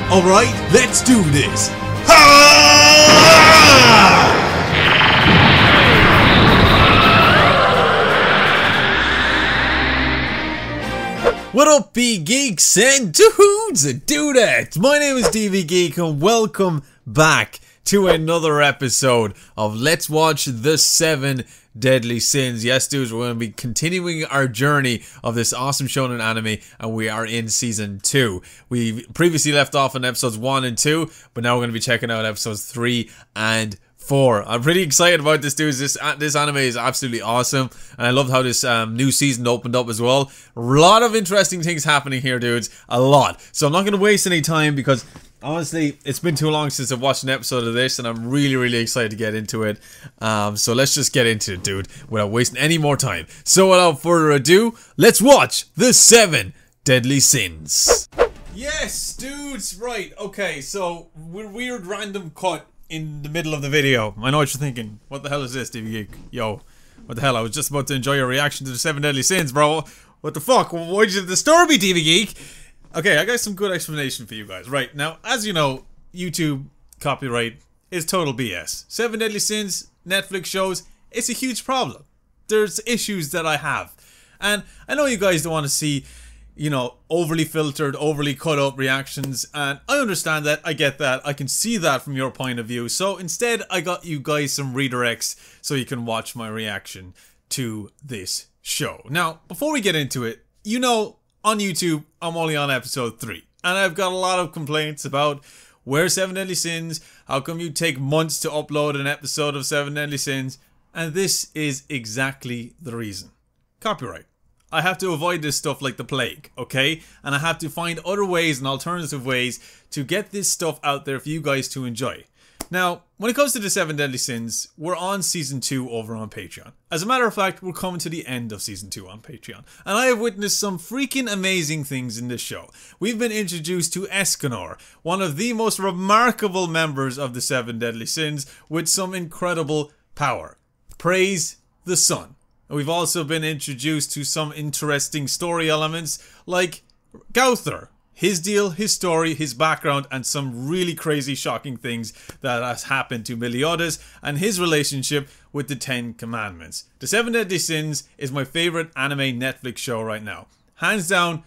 Alright, let's do this! What up, B-Geeks and dudes and dudettes? My name is DVGeek and welcome back to another episode of Let's Watch the 7 Deadly Sins. Yes, dudes, we're going to be continuing our journey of this awesome shonen anime, and we are in season 2. We previously left off on episodes 1 and 2, but now we're going to be checking out episodes 3 and 4. I'm pretty excited about this, dudes. This anime is absolutely awesome, and I love how this new season opened up as well. A lot of interesting things happening here, dudes. A lot. So I'm not going to waste any time because honestly, it's been too long since I've watched an episode of this, and I'm really excited to get into it. So let's just get into it, dude, without wasting any more time. So without further ado, let's watch the 7 Deadly Sins. Yes, dudes, right, okay, so weird random cut in the middle of the video. I know what you're thinking. What the hell is this, DVGeek? Yo, what the hell? I was just about to enjoy your reaction to the 7 Deadly Sins, bro. What the fuck? Why'd you disturb me, DVGeek? Okay, I got some good explanation for you guys. Right, now, as you know, YouTube copyright is total BS. 7 Deadly Sins, Netflix shows, it's a huge problem. There's issues that I have. And I know you guys don't want to see, you know, overly filtered, overly cut up reactions. And I understand that, I get that, I can see that from your point of view. So instead, I got you guys some redirects so you can watch my reaction to this show. Now, before we get into it, you know, on YouTube, I'm only on episode 3, and I've got a lot of complaints about where's 7 Deadly Sins, how come you take months to upload an episode of 7 Deadly Sins, and this is exactly the reason. Copyright. I have to avoid this stuff like the plague, okay? And I have to find other ways and alternative ways to get this stuff out there for you guys to enjoy. Now, when it comes to the 7 Deadly Sins, we're on Season 2 over on Patreon. As a matter of fact, we're coming to the end of Season 2 on Patreon. And I have witnessed some freaking amazing things in this show. We've been introduced to Escanor, one of the most remarkable members of the 7 Deadly Sins, with some incredible power. Praise the sun. And we've also been introduced to some interesting story elements, like Gowther. His deal, his story, his background, and some really crazy shocking things that has happened to Meliodas and his relationship with the 10 Commandments. The 7 Deadly Sins is my favorite anime Netflix show right now. Hands down,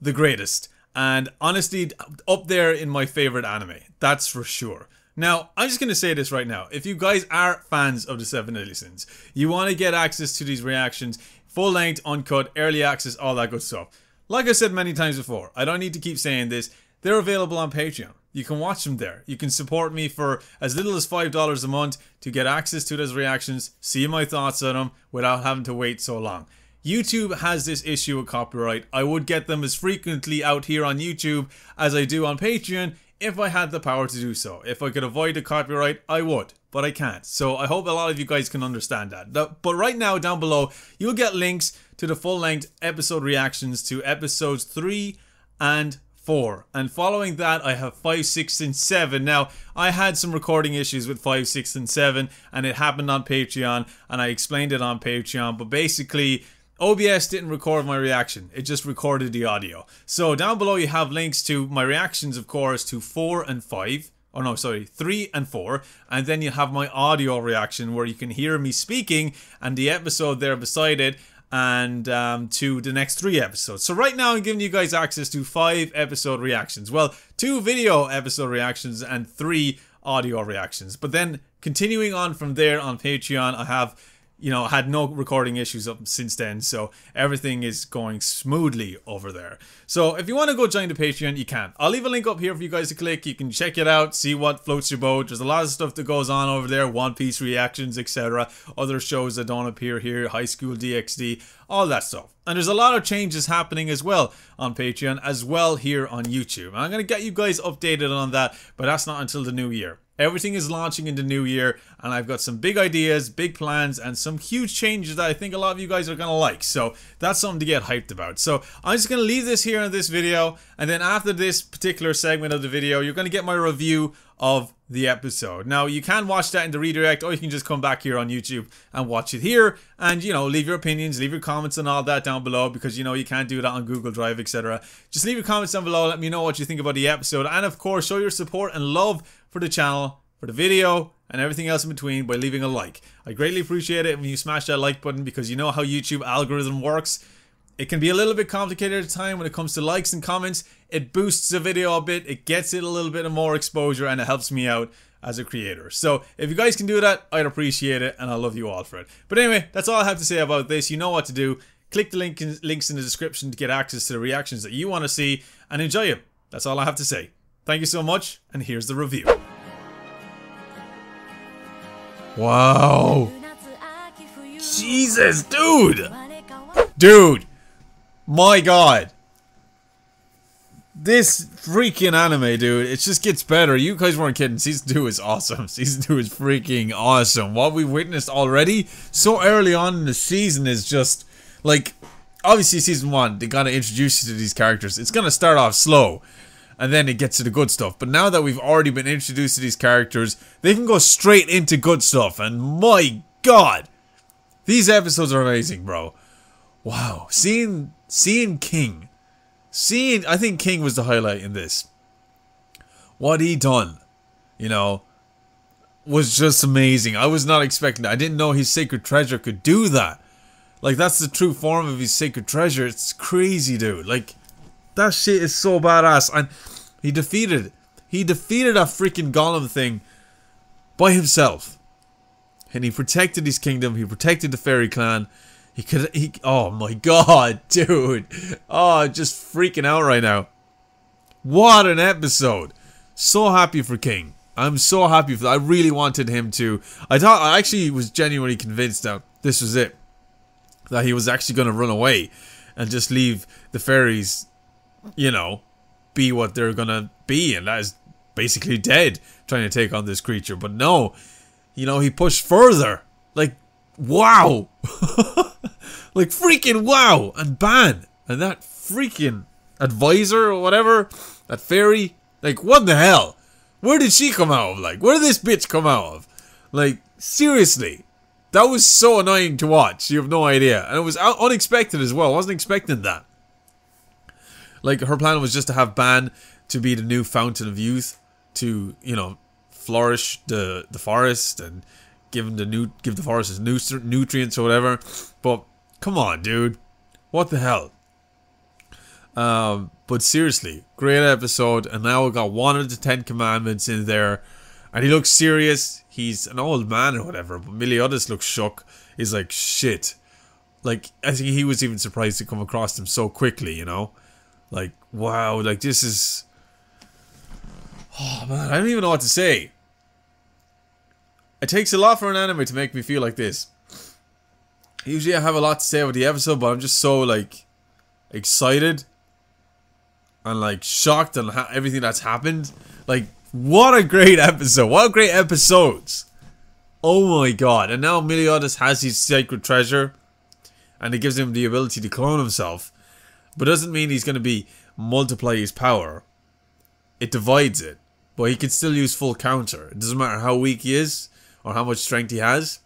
the greatest. And honestly, up there in my favorite anime. That's for sure. Now, I'm just going to say this right now. If you guys are fans of the 7 Deadly Sins, you want to get access to these reactions, full length, uncut, early access, all that good stuff. Like I said many times before, I don't need to keep saying this, they're available on Patreon. You can watch them there. You can support me for as little as $5 a month to get access to those reactions, see my thoughts on them without having to wait so long. YouTube has this issue with copyright. I would get them as frequently out here on YouTube as I do on Patreon if I had the power to do so. If I could avoid the copyright, I would. But I can't. So I hope a lot of you guys can understand that. But right now, down below, you'll get links to the full-length episode reactions to episodes 3 and 4. And following that, I have 5, 6, and 7. Now, I had some recording issues with 5, 6, and 7, and it happened on Patreon, and I explained it on Patreon. But basically, OBS didn't record my reaction. It just recorded the audio. So down below, you have links to my reactions, of course, to 4 and 5. Oh no, sorry, 3 and 4, and then you have my audio reaction where you can hear me speaking and the episode there beside it, and to the next 3 episodes. So right now I'm giving you guys access to 5 episode reactions. Well, 2 video episode reactions and 3 audio reactions. But then continuing on from there on Patreon, I have, you know, had no recording issues up since then, so everything is going smoothly over there. So if you want to go join the Patreon, you can. I'll leave a link up here for you guys to click. You can check it out, see what floats your boat. There's a lot of stuff that goes on over there, One Piece reactions, etc. Other shows that don't appear here, High School DxD, all that stuff. And there's a lot of changes happening as well on Patreon, as well here on YouTube. And I'm going to get you guys updated on that, but that's not until the new year. Everything is launching in the new year, and I've got some big ideas, big plans, and some huge changes that I think a lot of you guys are going to like. So that's something to get hyped about. So I'm just going to leave this here in this video, and then after this particular segment of the video, you're going to get my review of the episode. Now, you can watch that in the redirect, or you can just come back here on YouTube and watch it here, and, you know, leave your opinions, leave your comments and all that down below, because, you know, you can't do that on Google Drive, etc. Just leave your comments down below, let me know what you think about the episode, and of course, show your support and love for the channel, for the video, and everything else in between by leaving a like. I greatly appreciate it when you smash that like button, because you know how YouTube algorithm works. It can be a little bit complicated at the time when it comes to likes and comments. It boosts the video a bit, it gets it a little bit of more exposure, and it helps me out as a creator. So if you guys can do that, I'd appreciate it, and I love you all for it. But anyway, that's all I have to say about this. You know what to do. Click the links in the description to get access to the reactions that you want to see, and enjoy it. That's all I have to say. Thank you so much, and here's the review. Wow. Jesus, dude. Dude. My god. This freaking anime, dude, it just gets better. You guys weren't kidding. Season 2 is awesome. Season 2 is freaking awesome. What we witnessed already so early on in the season is just, like, obviously Season 1, they gotta introduce you to these characters. It's gonna start off slow, and then it gets to the good stuff. But now that we've already been introduced to these characters, they can go straight into good stuff. And my god, these episodes are amazing, bro. Wow. Seeing King. I think King was the highlight in this. What he done, you know, was just amazing. I was not expecting that. I didn't know his sacred treasure could do that. Like, that's the true form of his sacred treasure. It's crazy, dude. Like, that shit is so badass. And he defeated that freaking golem thing by himself. And he protected his kingdom. He protected the fairy clan. Oh my god, dude. Oh, just freaking out right now. What an episode. So happy for King. I'm so happy for that. I really wanted him to. I actually was genuinely convinced that this was it. That he was actually going to run away and just leave the fairies, you know, be what they're going to be. And that is basically dead, trying to take on this creature. But no, you know, he pushed further. Like, wow. Like, freaking wow. And Ban. And that freaking advisor or whatever. That fairy. Like, what the hell? Where did she come out of? Like, where did this bitch come out of? Like, seriously. That was so annoying to watch. You have no idea. And it was unexpected as well. I wasn't expecting that. Like, her plan was just to have Ban to be the new fountain of youth. To, you know, flourish the forest and give the forest its nutrients or whatever. But come on, dude. What the hell? But seriously, great episode. And now we got one of the 10 commandments in there. And he looks serious. He's an old man or whatever. But Meliodas looks shook. He's like, shit. Like, I think he was even surprised to come across him so quickly, you know? Like, wow. Like, this is... Oh, man. I don't even know what to say. It takes a lot for an anime to make me feel like this. Usually I have a lot to say about the episode, but I'm just so, like, excited and, like, shocked on everything that's happened. Like, what a great episode. What great episodes. Oh my god. And now Meliodas has his sacred treasure, and it gives him the ability to clone himself. But doesn't mean he's going to multiply his power. It divides it. But he can still use full counter. It doesn't matter how weak he is or how much strength he has.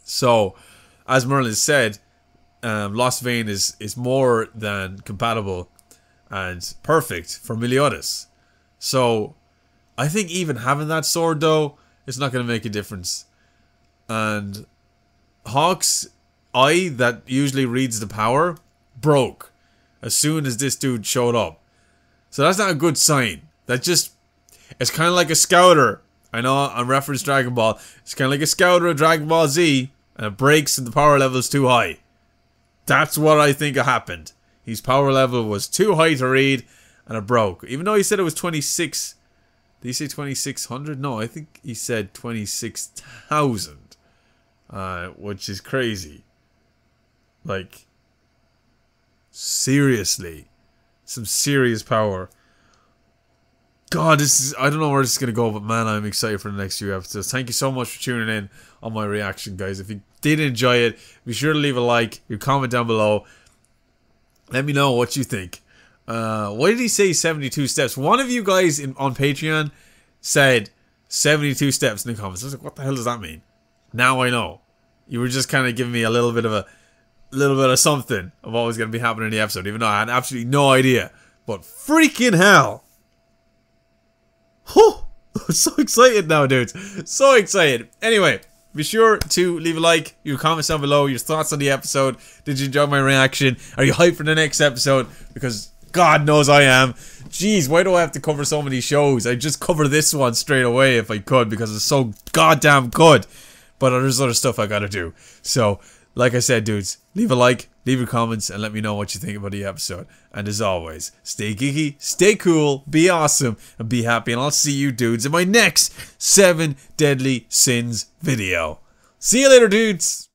So, as Merlin said, Lost Vein is more than compatible and perfect for Meliodas. So, I think even having that sword, though, is not going to make a difference. And Hawk's eye that usually reads the power broke as soon as this dude showed up. So that's not a good sign. That just... It's kind of like a scouter. I know I'm referencing Dragon Ball. It's kind of like a scouter of Dragon Ball Z, and it breaks and the power level is too high. That's what I think happened. His power level was too high to read, and it broke. Even though he said it was 26... Did he say 2600? No, I think he said 26,000. Which is crazy. Like... Seriously. Some serious power. God, this is... I don't know where this is going to go, but man, I'm excited for the next few episodes. Thank you so much for tuning in on my reaction, guys. If you did enjoy it, be sure to leave a like, your comment down below. Let me know what you think. Why did he say 72 steps? One of you guys on Patreon said 72 steps in the comments. I was like, what the hell does that mean? Now I know. You were just kind of giving me a little bit of something of what was going to be happening in the episode, even though I had absolutely no idea. But freaking hell. Whew. I'm so excited now, dudes. So excited. Anyway, be sure to leave a like, your comments down below, your thoughts on the episode. Did you enjoy my reaction? Are you hyped for the next episode? Because God knows I am. Jeez, why do I have to cover so many shows? I'd just cover this one straight away if I could, because it's so goddamn good. But there's other stuff I gotta do. So, like I said, dudes, leave a like, leave your comments, and let me know what you think about the episode. And as always, stay geeky, stay cool, be awesome, and be happy. And I'll see you dudes in my next 7 Deadly Sins video. See you later, dudes!